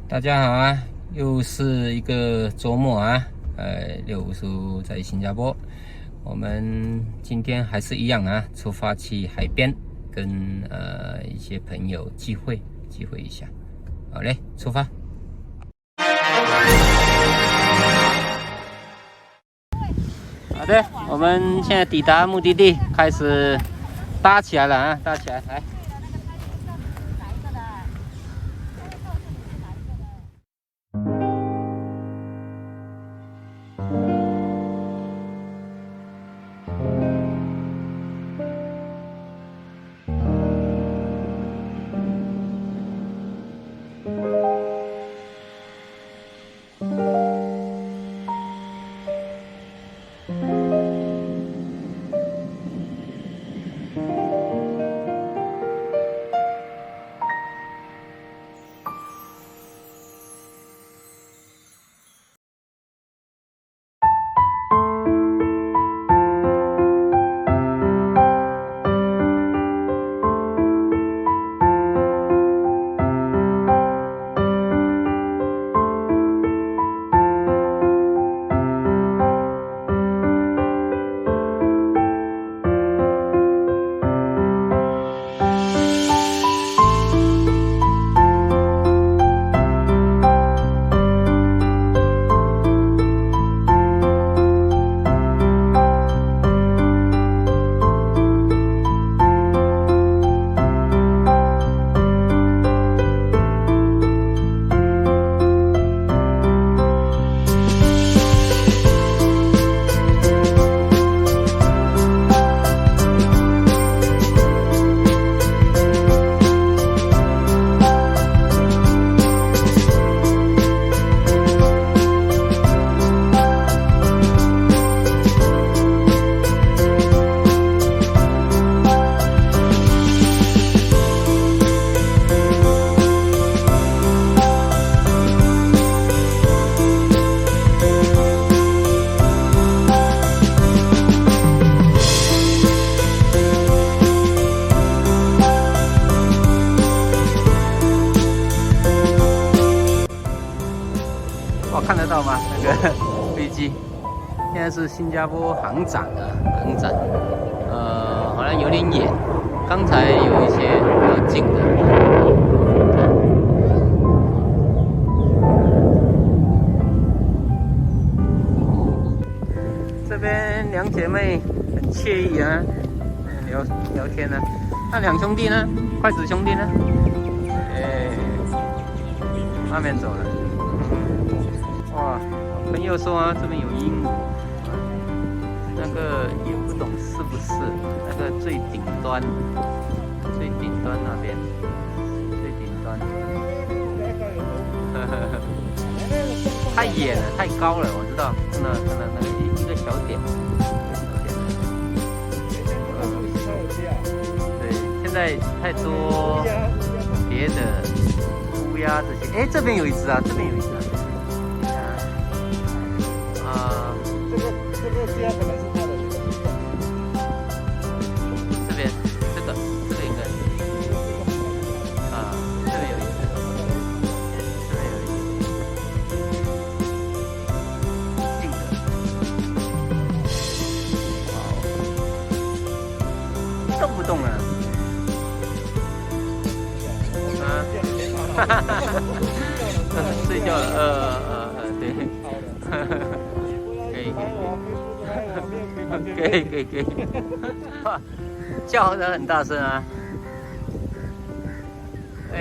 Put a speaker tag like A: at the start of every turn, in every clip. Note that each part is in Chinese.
A: 大家好啊，又是一个周末啊，六叔在新加坡，我们今天还是一样啊，出发去海边，跟一些朋友聚会一下。好嘞，出发。好的，我们现在抵达目的地，开始搭起来了啊，搭起来来。看得到吗？那个飞机，现在是新加坡航展啊，航展，好像有点远，刚才有一些比较近的。这边两姐妹很惬意啊，聊天呢。那两兄弟呢？筷子兄弟呢？外面走了。哇，朋友说啊，这边有鹦鹉，那个也不懂是不是那个最顶端那边，最顶端，太远了，太高了，我知道，看到那个一个小点，对，现在太多别的乌鸦这些，哎，这边有一只啊，这边有一只啊。
B: 这个家可能是他的
A: 这边应该这边有一只，近的，哇，动不动啊？睡觉了，对，可以，叫得很大声啊，哎。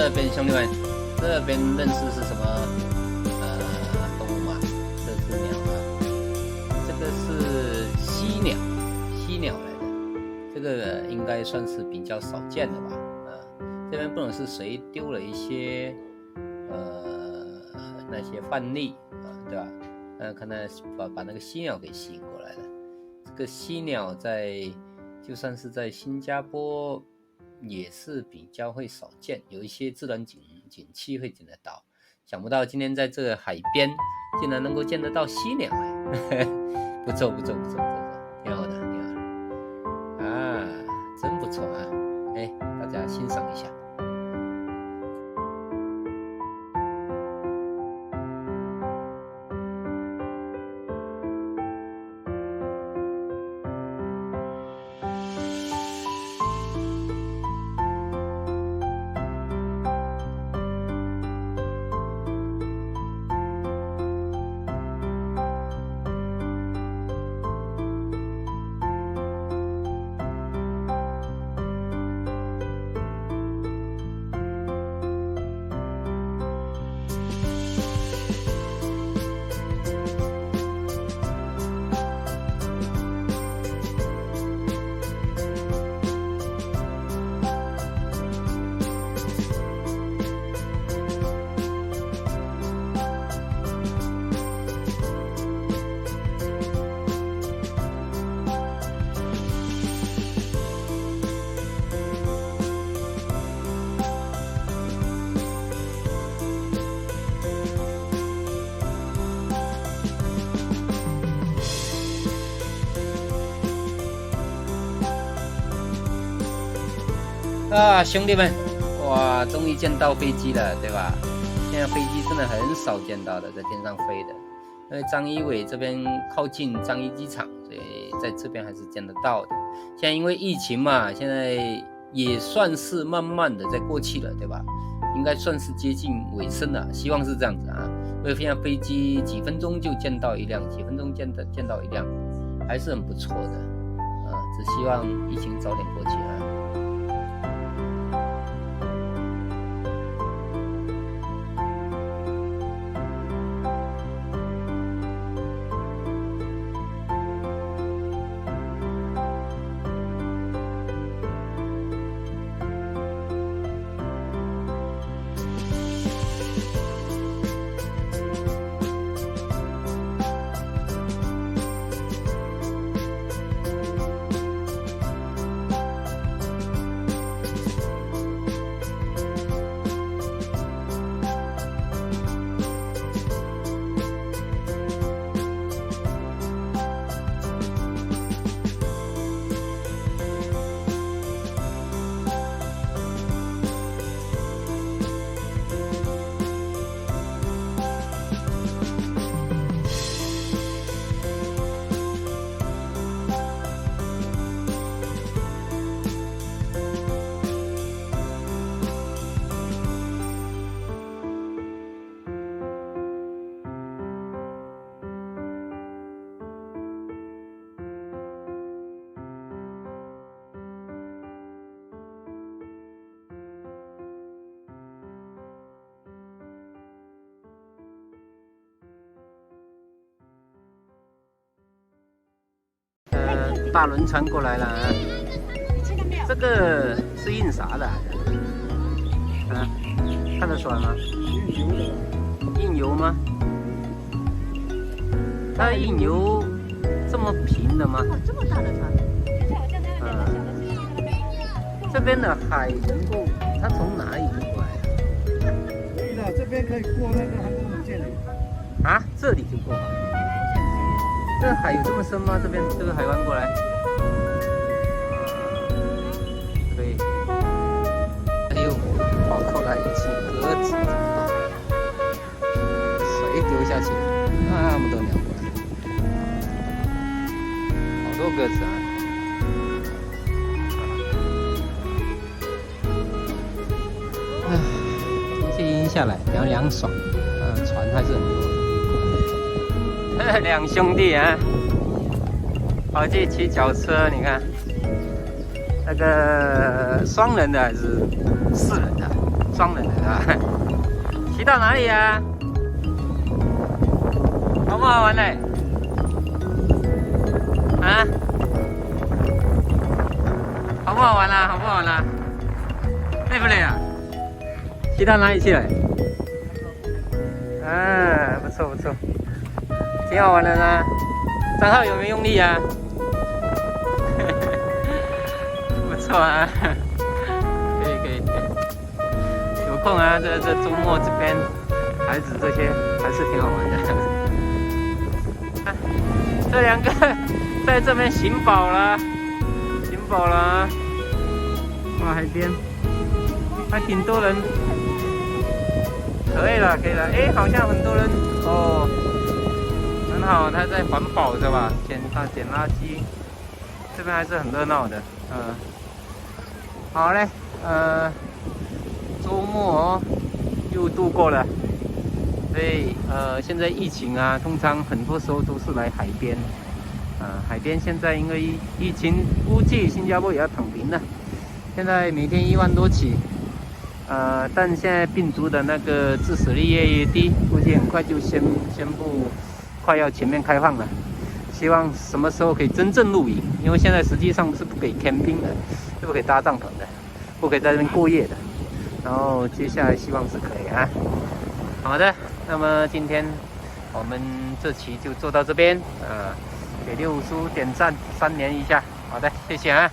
A: 这边兄弟们，这边认识是什么动物吗？这是鸟啊，这个是犀鸟，犀鸟来的，这个应该算是比较少见的吧？这边不能是谁丢了一些那些饭粒对吧？可能把那个犀鸟给吸引过来了。这个犀鸟就算是在新加坡也是比较会少见，有一些自然景区会见得到。想不到今天在这个海边竟然能够见得到犀鸟不错，挺好的啊，真不错啊！大家欣赏一下。兄弟们，哇，终于见到飞机了，对吧？现在飞机真的很少见到的，在天上飞的。因为张一伟这边靠近张一机场，所以在这边还是见得到的。现在因为疫情嘛，现在也算是慢慢的在过去了，对吧？应该算是接近尾声了，希望是这样子啊。因为现在飞机几分钟就见到一辆，几分钟见到一辆，还是很不错的只希望疫情早点过去啊。大轮船过来了啊！这个是印啥的？看得出来吗？印油吗？它印油这么平的吗？
B: 这么大的船。
A: 这边的海能够，它从哪里过来的？
C: 可以的，这边可以过那个航空母舰的。
A: 啊，这里就过好。这海有这么深吗？这边这个海湾过来？可以。哎呦，跑过来一只鸽子，水丢下去，那么多鸟过来，好多鸽子啊！天气阴下来，凉爽，船还是很多。两兄弟啊，跑去骑脚车，你看，那个双人的还是4人的？装人的啊。骑到哪里呀？好不好玩嘞？啊？好不好玩啦？好不好玩啦？累不累啊？骑到哪里去了？啊，不错不错，挺好玩的呢。张浩有没有用力啊？不错啊，可以。有空啊，这周末这边孩子这些还是挺好玩的。这两个在这边行饱了，哇，海边还挺多人。可以了，哎，好像很多人哦，很好，他在环保是吧？捡垃圾，这边还是很热闹的，好嘞，周末又度过了，所以现在疫情啊，通常很多时候都是来海边，海边现在因为疫情，估计新加坡也要躺平了，现在每天1万多起。但现在病毒的那个致死率越来越低，估计很快就宣布快要全面开放了。希望什么时候可以真正露营，因为现在实际上是不可以 camping 的，是不可以搭帐篷的，不可以在这边过夜的。然后接下来希望是可以啊。好的，那么今天我们这期就做到这边，给六叔点赞3连一下。好的，谢谢啊。